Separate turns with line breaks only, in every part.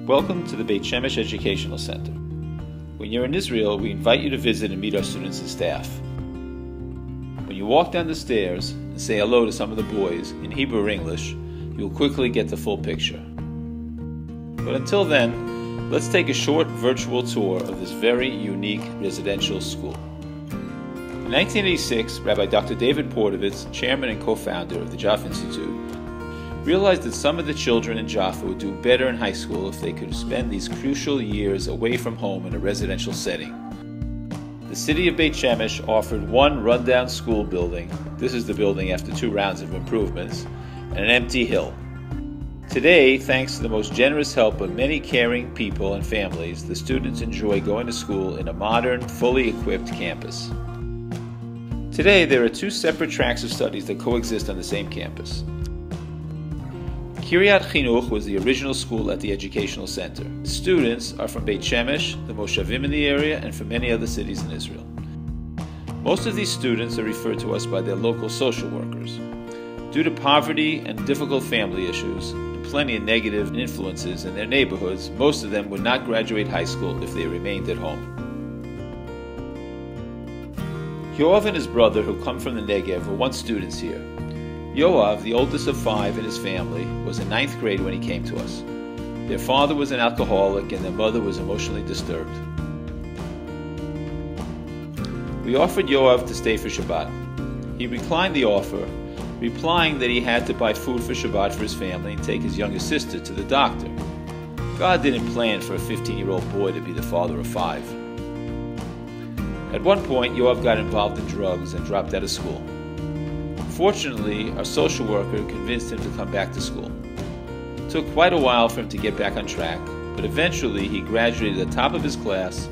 Welcome to the Bet Shemesh Educational Center. When you're in Israel, we invite you to visit and meet our students and staff. When you walk down the stairs and say hello to some of the boys in Hebrew or English, you'll quickly get the full picture. But until then, let's take a short virtual tour of this very unique residential school. In 1986, Rabbi Dr. David Portovitz, chairman and co-founder of the Jaffa Institute, realized that some of the children in Jaffa would do better in high school if they could spend these crucial years away from home in a residential setting. The city of Bet Shemesh offered one rundown school building, this is the building after 2 rounds of improvements, and an empty hill. Today, thanks to the most generous help of many caring people and families, the students enjoy going to school in a modern, fully equipped campus. Today, there are 2 separate tracks of studies that coexist on the same campus. Kiryat Chinuch was the original school at the Educational Center. The students are from Bet Shemesh, the Moshavim in the area, and from many other cities in Israel. Most of these students are referred to us by their local social workers. Due to poverty and difficult family issues, and plenty of negative influences in their neighborhoods, most of them would not graduate high school if they remained at home. Yoav and his brother, who come from the Negev, were once students here. Yoav, the oldest of 5 in his family, was in 9th grade when he came to us. Their father was an alcoholic and their mother was emotionally disturbed. We offered Yoav to stay for Shabbat. He declined the offer, replying that he had to buy food for Shabbat for his family and take his younger sister to the doctor. God didn't plan for a 15-year-old boy to be the father of 5. At one point, Yoav got involved in drugs and dropped out of school. Fortunately, our social worker convinced him to come back to school. It took quite a while for him to get back on track, but eventually he graduated at the top of his class,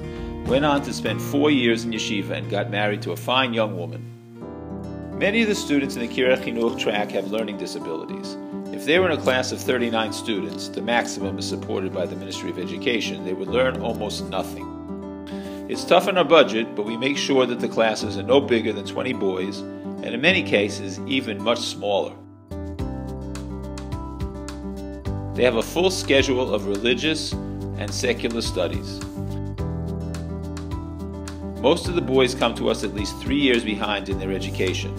went on to spend 4 years in yeshiva, and got married to a fine young woman. Many of the students in the Kiryat Chinuch track have learning disabilities. If they were in a class of 39 students, the maximum is supported by the Ministry of Education, they would learn almost nothing. It's tough on our budget, but we make sure that the classes are no bigger than 20 boys, and in many cases, even much smaller. They have a full schedule of religious and secular studies. Most of the boys come to us at least 3 years behind in their education.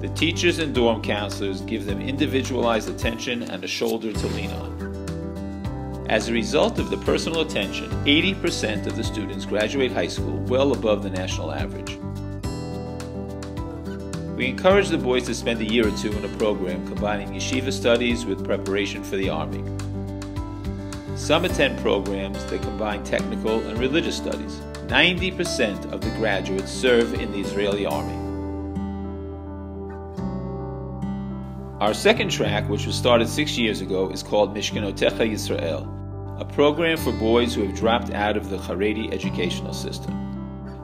The teachers and dorm counselors give them individualized attention and a shoulder to lean on. As a result of the personal attention, 80% of the students graduate high school well above the national average. We encourage the boys to spend a year or 2 in a program combining yeshiva studies with preparation for the army. Some attend programs that combine technical and religious studies. 90% of the graduates serve in the Israeli army. Our second track, which was started 6 years ago, is called Mishkanotecha Yisrael, a program for boys who have dropped out of the Haredi educational system.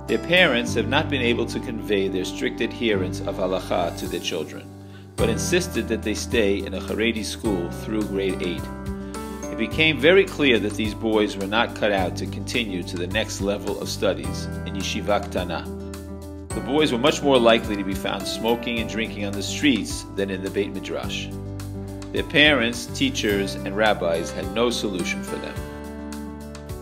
Their parents have not been able to convey their strict adherence of halacha to their children, but insisted that they stay in a Haredi school through grade 8. It became very clear that these boys were not cut out to continue to the next level of studies in yeshiva ktana. The boys were much more likely to be found smoking and drinking on the streets than in the Beit Midrash. Their parents, teachers, and rabbis had no solution for them.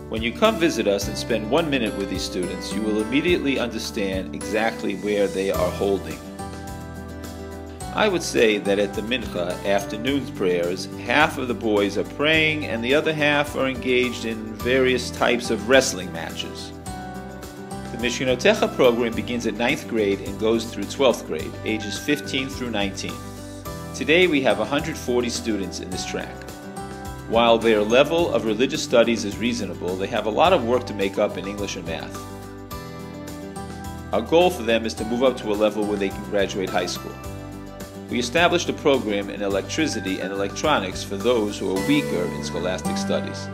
When you come visit us and spend 1 minute with these students, you will immediately understand exactly where they are holding. I would say that at the Mincha, afternoon prayers, half of the boys are praying and the other half are engaged in various types of wrestling matches. The Mishkanotecha program begins at 9th grade and goes through 12th grade, ages 15 through 19. Today we have 140 students in this track. While their level of religious studies is reasonable, they have a lot of work to make up in English and math. Our goal for them is to move up to a level where they can graduate high school. We established a program in electricity and electronics for those who are weaker in scholastic studies.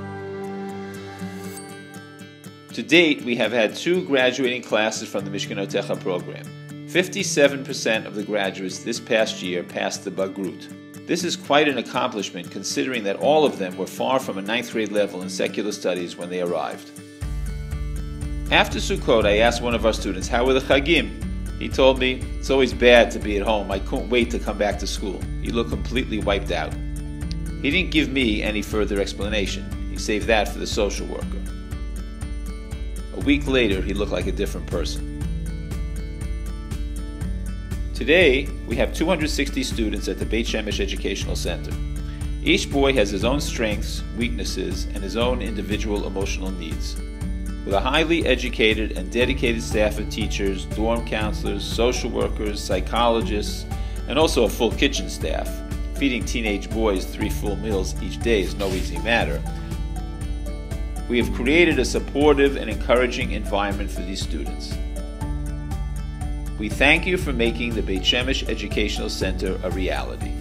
To date, we have had 2 graduating classes from the Mishkanotecha program. 57% of the graduates this past year passed the Bagrut. This is quite an accomplishment considering that all of them were far from a 9th grade level in secular studies when they arrived. After Sukkot, I asked one of our students, how were the Chagim? He told me, it's always bad to be at home. I couldn't wait to come back to school. He looked completely wiped out. He didn't give me any further explanation. He saved that for the social worker. A week later, he looked like a different person. Today, we have 260 students at the Bet Shemesh Educational Center. Each boy has his own strengths, weaknesses, and his own individual emotional needs. With a highly educated and dedicated staff of teachers, dorm counselors, social workers, psychologists, and also a full kitchen staff, feeding teenage boys 3 full meals each day is no easy matter. We have created a supportive and encouraging environment for these students. We thank you for making the Bet Shemesh Educational Center a reality.